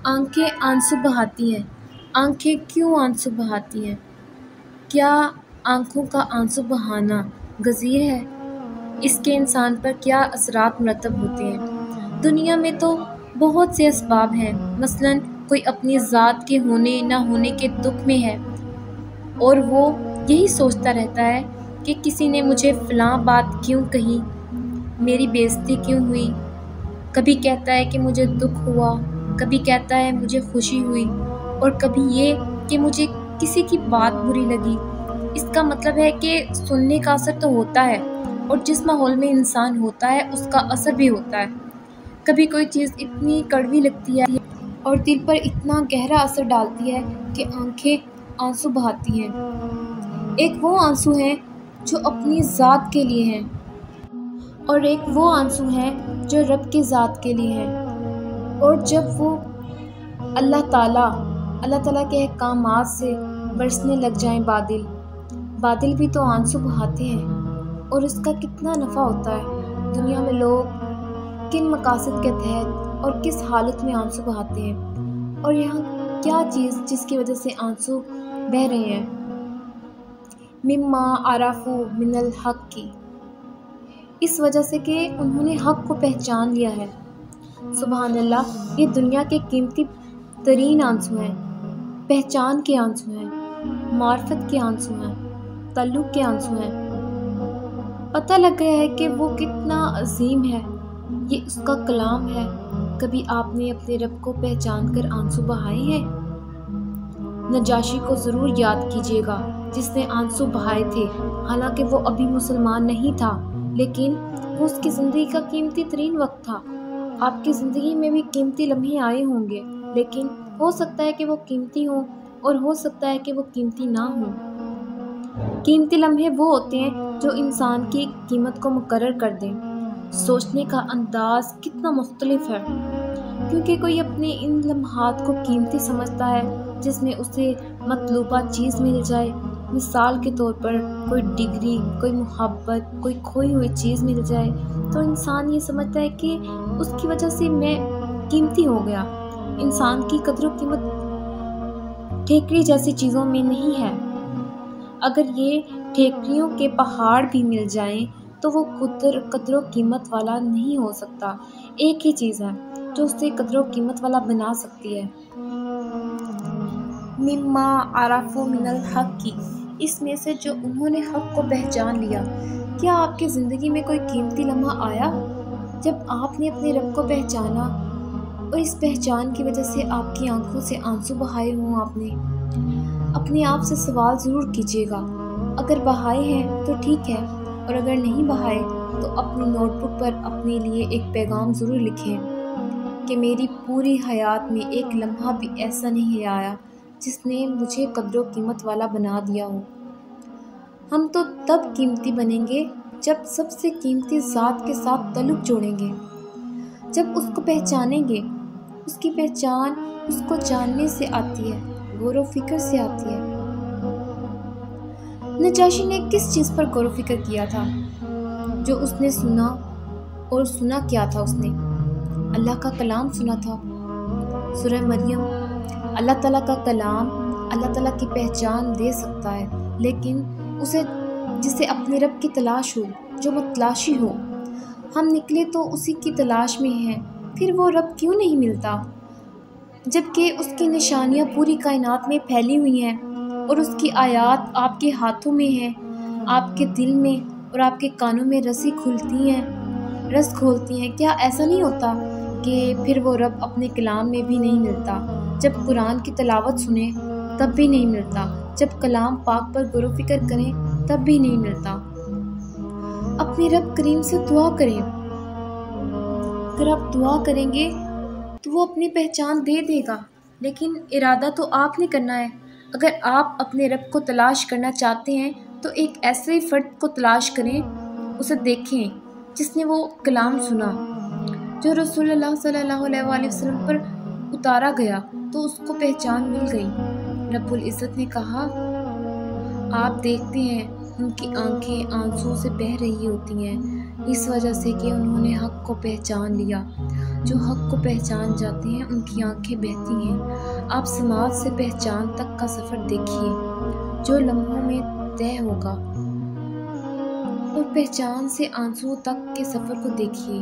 آنکھیں آنسو بہاتی ہیں، آنکھیں کیوں آنسو بہاتی ہیں؟ کیا آنکھوں کا آنسو بہانا گزیر ہے؟ اس کے انسان پر کیا اثرات مرتب ہوتے ہیں؟ دنیا میں تو بہت سے اسباب ہیں، مثلاً کوئی اپنی ذات کے ہونے نہ ہونے کے دکھ میں ہے اور وہ یہی سوچتا رہتا ہے کہ کسی نے مجھے فلاں بات کیوں کہی، میری بے عزتی کیوں ہوئی۔ کبھی کہتا ہے کہ مجھے دکھ ہوا، کبھی کہتا ہے مجھے خوشی ہوئی، اور کبھی یہ کہ مجھے کسی کی بات بری لگی۔ اس کا مطلب ہے کہ سننے کا اثر تو ہوتا ہے، اور جس ماحول میں انسان ہوتا ہے اس کا اثر بھی ہوتا ہے۔ کبھی کوئی چیز اتنی کڑوی لگتی ہے اور دل پر اتنا گہرا اثر ڈالتی ہے کہ آنکھیں آنسو بہاتی ہیں۔ ایک وہ آنسو ہیں جو اپنی ذات کے لیے ہیں، اور ایک وہ آنسو ہیں جو رب کی ذات کے لیے ہیں۔ اور جب وہ اللہ تعالیٰ کے احکامات سے برسنے لگ جائیں بادل بھی تو آنسو بہاتے ہیں، اور اس کا کتنا نفع ہوتا ہے۔ دنیا میں لوگ کن مقاصد کے تحت اور کس حالت میں آنسو بہاتے ہیں، اور یہاں کیا چیز جس کی وجہ سے آنسو بہہ رہے ہیں؟ مما عرفوا من الحق کی، اس وجہ سے کہ انہوں نے حق کو پہچان لیا ہے۔ سبحان اللہ، یہ دنیا کے قیمتی ترین آنسو ہیں، پہچان کے آنسو ہیں، معرفت کے آنسو ہیں، تعلق کے آنسو ہیں۔ پتہ لگ گیا ہے کہ وہ کتنا عظیم ہے، یہ اس کا کلام ہے۔ کبھی آپ نے اپنے رب کو پہچان کر آنسو بہائے ہیں؟ نجاشی کو ضرور یاد کیجیے گا جس نے آنسو بہائے تھے، حالانکہ وہ ابھی مسلمان نہیں تھا، لیکن وہ اس کی زندگی کا قیمتی ترین وقت تھا۔ آپ کی زندگی میں بھی قیمتی لمحے آئے ہوں گے، لیکن ہو سکتا ہے کہ وہ قیمتی ہوں اور ہو سکتا ہے کہ وہ قیمتی نہ ہوں۔ قیمتی لمحے وہ ہوتے ہیں جو انسان کی قیمت کو مقرر کر دیں۔ سوچنے کا انداز کتنا مختلف ہے، کیونکہ کوئی اپنے ان لمحات کو قیمتی سمجھتا ہے جس میں اسے مطلوبہ چیز مل جائے۔ مثال کے طور پر کوئی ڈگری، کوئی محبت، کوئی کھوئی ہوئی چیز مل جائے تو انسان یہ سمجھتا ہے کہ اس کی وجہ سے میں قیمتی ہو گیا۔ انسان کی قدر و قیمت ٹھیکری جیسی چیزوں میں نہیں ہے۔ اگر یہ ٹھیکریوں کے پہاڑ بھی مل جائیں تو وہ قدر و قیمت والا نہیں ہو سکتا۔ ایک ہی چیز ہے جو اسے قدر و قیمت والا بنا سکتی ہے۔ مما عرفوا من الحق کی، اس میں سے جو انہوں نے حق کو پہچان لیا۔ کیا آپ کی زندگی میں کوئی قیمتی لمحہ آیا جب آپ نے اپنے رب کو پہچانا اور اس پہچان کی وجہ سے آپ کی آنکھوں سے آنسو بہائے ہوں؟ آپ نے اپنے آپ سے سوال ضرور کیجیے گا۔ اگر بہائے ہیں تو ٹھیک ہے، اور اگر نہیں بہائے تو اپنی نوٹ بک پر اپنے لیے ایک پیغام ضرور لکھیں کہ میری پوری حیات میں ایک لمحہ بھی ایسا نہیں آیا جس نے مجھے قدر و قیمت والا بنا دیا ہو۔ ہم تو تب قیمتی بنیں گے جب سب سے قیمتی ذات کے ساتھ تعلق جوڑیں گے، جب اس کو پہچانیں گے۔ اس کی پہچان اس کو جاننے سے آتی ہے، غور و فکر سے آتی ہے۔ نجاشی نے کس چیز پر غور و فکر کیا تھا جو اس نے سنا؟ اور سنا کیا تھا اس نے؟ اللہ کا کلام سنا تھا، سورہ مریم۔ اللہ تعالیٰ کا کلام اللہ تعالیٰ کی پہچان دے سکتا ہے، لیکن جسے اپنے رب کی تلاش ہو، جو متلاشی ہو۔ ہم نکلے تو اسی کی تلاش میں ہیں، پھر وہ رب کیوں نہیں ملتا جبکہ اس کی نشانیاں پوری کائنات میں پھیلی ہوئی ہیں اور اس کی آیات آپ کے ہاتھوں میں ہیں، آپ کے دل میں اور آپ کے کانوں میں رس کھولتی ہیں؟ کیا ایسا نہیں ہوتا کہ پھر وہ رب اپنے کلام میں بھی نہیں ملتا؟ جب قرآن کی تلاوت سنیں تب بھی نہیں ملتا، جب کلام پاک پر غور و فکر کریں تب بھی نہیں ملتا۔ اپنے رب کریم سے دعا کریں۔ اگر آپ دعا کریں گے تو وہ اپنی پہچان دے دے گا، لیکن ارادہ تو آپ نے کرنا ہے۔ اگر آپ اپنے رب کو تلاش کرنا چاہتے ہیں تو ایک ایسے فرد کو تلاش کریں، اسے دیکھیں جس نے وہ کلام سنا جو رسول اللہ صلی اللہ علیہ وآلہ وسلم پر اتارا گیا، تو اس کو پہچان مل گئی۔ رب العزت نے کہا، آپ دیکھتے ہیں ان کی آنکھیں آنسو سے بہہ رہی ہوتی ہیں، اس وجہ سے کہ انہوں نے حق کو پہچان لیا۔ جو حق کو پہچان جاتے ہیں ان کی آنکھیں بہتی ہیں۔ آپ سماعت سے پہچان تک کا سفر دیکھیے جو لمحوں میں طے ہوگا، اور پہچان سے آنسوؤں تک کے سفر کو دیکھیے۔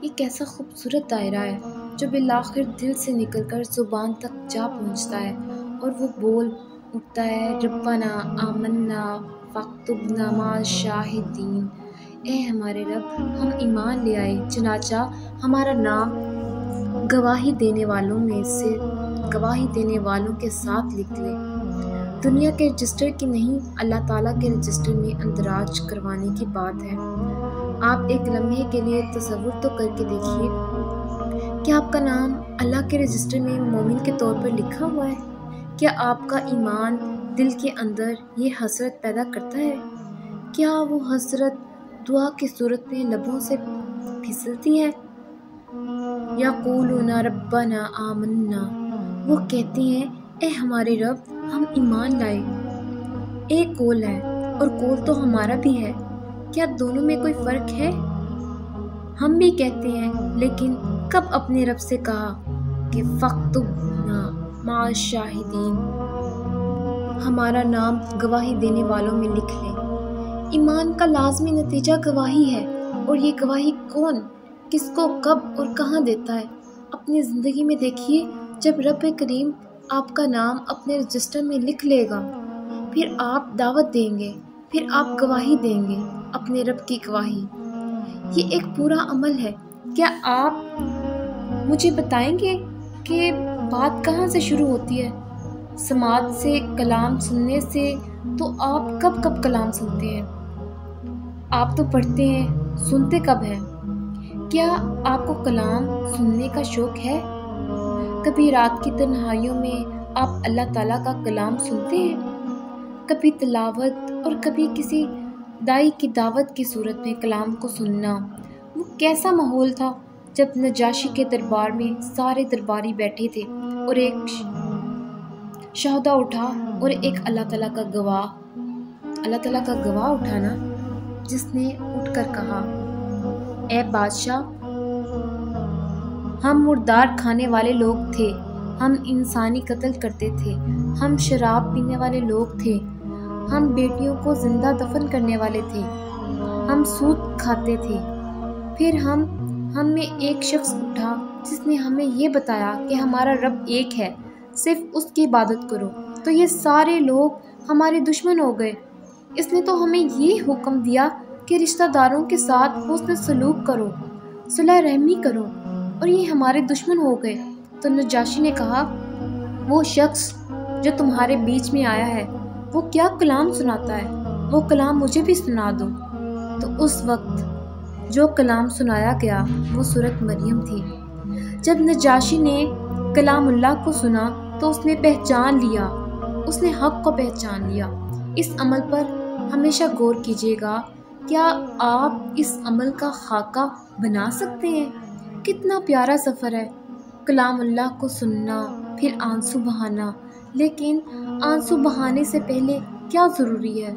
یہ کیسا خوبصورت دائرہ ہے جو بالآخر دل سے نکل کر زبان تک جا پہنچتا ہے، اور وہ بول اٹھتا ہے، ربنا آمنا فاکتبنا مع الشاہدین۔ اے ہمارے رب، ہم ایمان لے آئے، چنانچہ ہمارا نام گواہی دینے والوں کے ساتھ لکھ لے۔ دنیا کے رجسٹر کی نہیں، اللہ تعالیٰ کے رجسٹر میں اندراج کروانے کی بات ہے۔ آپ ایک لمحے کے لیے تصور تو کر کے دیکھیے، کیا آپ کا نام اللہ کے رجسٹر میں مومن کے طور پر لکھا ہوا ہے؟ کیا آپ کا ایمان دل کے اندر یہ حسرت پیدا کرتا ہے؟ کیا وہ حسرت دعا کی صورت میں لبوں سے پھسلتی ہے؟ یقولون ربنا آمنا، وہ کہتے ہیں اے ہمارے رب، ہم ایمان لائے۔ ایک قول ہے اور قول تو ہمارا بھی ہے، کیا دونوں میں کوئی فرق ہے؟ ہم بھی کہتے ہیں، لیکن کب اپنے رب سے کہا کہ فاکتبنا مع الشاہدین، ہمارا نام گواہی دینے والوں میں لکھ لیں۔ ایمان کا لازمی نتیجہ گواہی ہے، اور یہ گواہی کون، کس کو، کب اور کہاں دیتا ہے؟ اپنی زندگی میں دیکھیے، جب رب کریم آپ کا نام اپنے رجسٹر میں لکھ لے گا، پھر آپ دعوت دیں گے، پھر آپ گواہی دیں گے، اپنے رب کی گواہی۔ یہ ایک پورا عمل ہے۔ کیا آپ مجھے بتائیں گے کہ بات کہاں سے شروع ہوتی ہے؟ سماعت سے، کلام سننے سے؟ تو آپ کب کب کلام سنتے ہیں؟ آپ تو پڑھتے ہیں، سنتے کب ہیں؟ کیا آپ کو کلام سننے کا شوق ہے؟ کبھی رات کی تنہائیوں میں آپ اللہ تعالیٰ کا کلام سنتے ہیں؟ کبھی تلاوت اور کبھی کسی دائی کی دعوت کی صورت میں کلام کو سننا۔ وہ کیسا ماحول تھا جب نجاشی کے دربار میں سارے درباری بیٹھے تھے، اور ایک شہدا اٹھا، اور ایک اللہ تعالیٰ کا گواہ اٹھا نا، جس نے اٹھ کر کہا، اے بادشاہ، ہم مردار کھانے والے لوگ تھے، ہم انسانی قتل کرتے تھے، ہم شراب پینے والے لوگ تھے، ہم بیٹیوں کو زندہ دفن کرنے والے تھے، ہم سود کھاتے تھے۔ پھر ہم میں ایک شخص اٹھا جس نے ہمیں یہ بتایا کہ ہمارا رب ایک ہے، صرف اس کی عبادت کرو، تو یہ سارے لوگ ہمارے دشمن ہو گئے۔ اس نے تو ہمیں یہ حکم دیا کہ رشتہ داروں کے ساتھ حسن سلوک کرو، صلح رحمی کرو، اور یہ ہمارے دشمن ہو گئے۔ تو نجاشی نے کہا، وہ شخص جو تمہارے بیچ میں آیا ہے وہ کیا کلام سناتا ہے؟ وہ کلام مجھے بھی سنا دو۔ تو اس وقت جو کلام سنایا گیا وہ سورۃ مریم تھی۔ جب نجاشی نے کلام اللہ کو سنا تو اس نے پہچان لیا، اس نے حق کو پہچان لیا۔ اس عمل پر ہمیشہ غور کیجیے گا، کیا آپ اس عمل کا خاکہ بنا سکتے ہیں؟ کتنا پیارا سفر ہے، کلام اللہ کو سننا، پھر آنسو بہانا۔ لیکن آنسو بہانے سے پہلے کیا ضروری ہے؟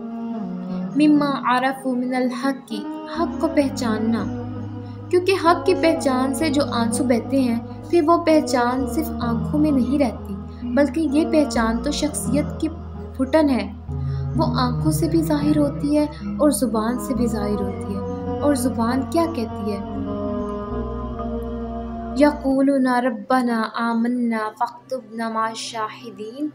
مما عرفوا من الحق، حق کو پہچاننا، کیونکہ حق کی پہچان سے جو آنسو بہتے ہیں، پھر وہ پہچان صرف آنکھوں میں نہیں رہتی، بلکہ یہ پہچان تو شخصیت کی پھٹن ہے۔ وہ آنکھوں سے بھی ظاہر ہوتی ہے اور زبان سے بھی ظاہر ہوتی ہے۔ اور زبان کیا کہتی ہے؟ یقولون ربنا آمنا فاکتبنا مع الشاہدین،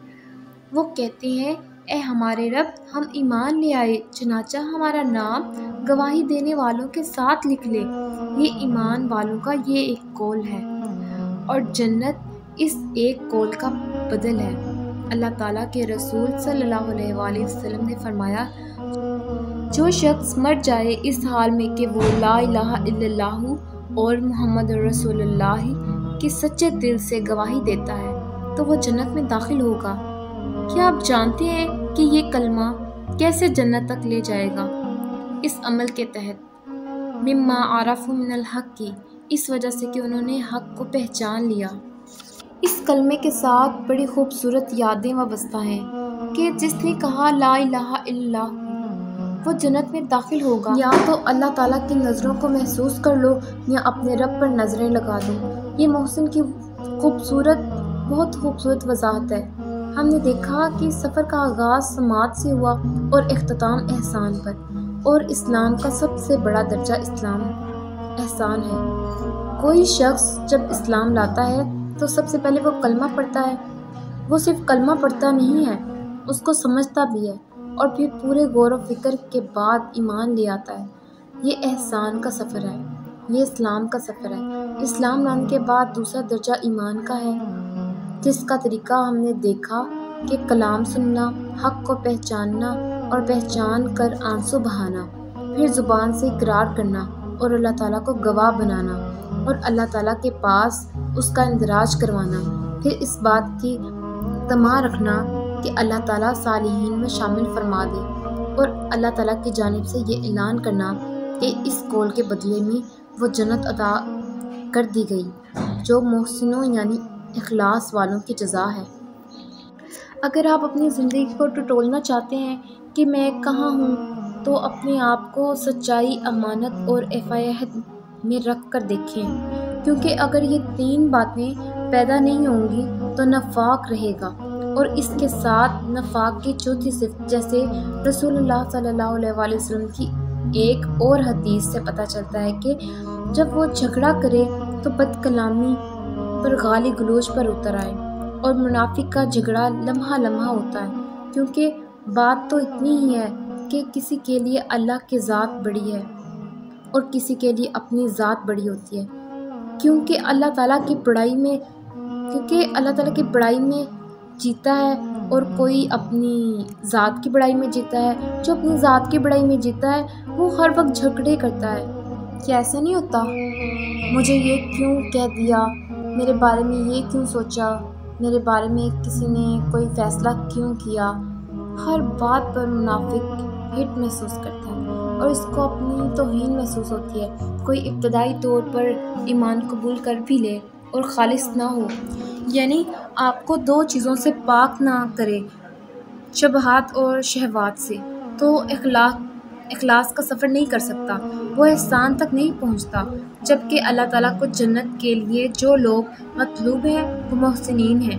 وہ کہتے ہیں اے ہمارے رب، ہم ایمان لے آئے، چنانچہ ہمارا نام گواہی دینے والوں کے ساتھ لکھ لے۔ یہ ایمان والوں کا یہ ایک قول ہے، اور جنت اس ایک قول کا بدل ہے۔ اللہ تعالیٰ کے رسول صلی اللہ علیہ وآلہ وسلم نے فرمایا، جو شخص مر جائے اس حال میں کہ وہ لا الہ الا اللہ اور محمد رسول اللہ کی سچے دل سے گواہی دیتا ہے تو وہ جنت میں داخل ہوگا۔ کیا آپ جانتے ہیں کہ یہ کلمہ کیسے جنت تک لے جائے گا؟ اس عمل کے تحت، مما عرفوا من الحق، اس وجہ سے کہ انہوں نے حق کو پہچان لیا۔ اس کلمے کے ساتھ بڑی خوبصورت یادیں وابستہ ہیں کہ جس نے کہا لا الہ الا اللہ، وہ جنت میں داخل ہوگا۔ یا تو اللہ تعالیٰ کی نظروں کو محسوس کر لو یا اپنے رب پر نظریں لگا دو۔ یہ محسن کی بہت خوبصورت وضاحت ہے۔ ہم نے دیکھا کہ سفر کا آغاز سماعت سے ہوا اور اختتام احسان پر، اور اسلام کا سب سے بڑا درجہ احسان ہے۔ کوئی شخص جب اسلام لاتا ہے تو سب سے پہلے وہ کلمہ پڑھتا ہے۔ وہ صرف کلمہ پڑھتا نہیں ہے، اس کو سمجھتا بھی ہے، اور پھر پورے غور و فکر کے بعد ایمان لے آتا ہے۔ یہ احسان کا سفر ہے، یہ اسلام کا سفر ہے۔ اسلام لانے کے بعد دوسرا درجہ ایمان کا ہے، جس کا طریقہ ہم نے دیکھا کہ کلام سننا، حق کو پہچاننا اور پہچان کر آنسو بہانا، پھر زبان سے اقرار کرنا اور اللہ تعالیٰ کو گواہ بنانا اور اللہ تعالیٰ کے پاس اس کا اندراج کروانا، پھر اس بات کی تمنا رکھنا کہ اللہ تعالیٰ صالحین میں شامل فرما دے، اور اللہ تعالیٰ کی جانب سے یہ اعلان کرنا کہ اس قول کے بدلے میں وہ جنت عطا کر دی گئی جو محسنوں یعنی اخلاص والوں کی جزا ہے۔ اگر آپ اپنی زندگی کو ٹٹولنا چاہتے ہیں کہ میں کہاں ہوں، تو اپنے آپ کو سچائی، امانت اور ایفائے عہد میں رکھ کر دیکھیں، کیونکہ اگر یہ تین باتیں پیدا نہیں ہوں گی تو نفاق رہے گا، اور اس کے ساتھ نفاق کی چوتھی صفت، جیسے رسول اللہ صلی اللہ علیہ وآلہ وسلم کی ایک اور حدیث سے پتہ چلتا ہے کہ جب وہ جھگڑا کرے تو بد کلامی پر گالی گلوچ پر اتر آئے، اور منافق کا جھگڑا لمحہ لمحہ ہوتا ہے، کیونکہ بات تو اتنی ہی ہے کہ کسی کے لیے اللہ کی ذات بڑی ہے اور کسی کے لیے اپنی ذات بڑی ہوتی ہے، کیونکہ اللہ تعالیٰ کی بڑائی میں جیتا ہے اور کوئی اپنی ذات کی بڑائی میں جیتا ہے۔ جو اپنی ذات کی بڑائی میں جیتا ہے وہ ہر وقت جھگڑے کرتا ہے۔ کیا ایسا نہیں ہوتا؟ مجھے یہ کیوں کہہ دیا، میرے بارے میں یہ کیوں سوچا، میرے بارے میں کسی نے کوئی فیصلہ کیوں کیا، ہر بات پر منافق ہٹ محسوس کرتا ہے اور اس کو اپنی توہین محسوس ہوتی ہے۔ کوئی ابتدائی طور پر ایمان قبول کر بھی لے اور خالص نہ ہو، یعنی آپ کو دو چیزوں سے پاک نہ کرے، شبہات اور شہوات سے، تو اخلاص کا سفر نہیں کر سکتا، وہ احسان تک نہیں پہنچتا۔ جبکہ اللہ تعالیٰ کو جنت کے لیے جو لوگ مطلوب ہیں وہ محسنین ہیں۔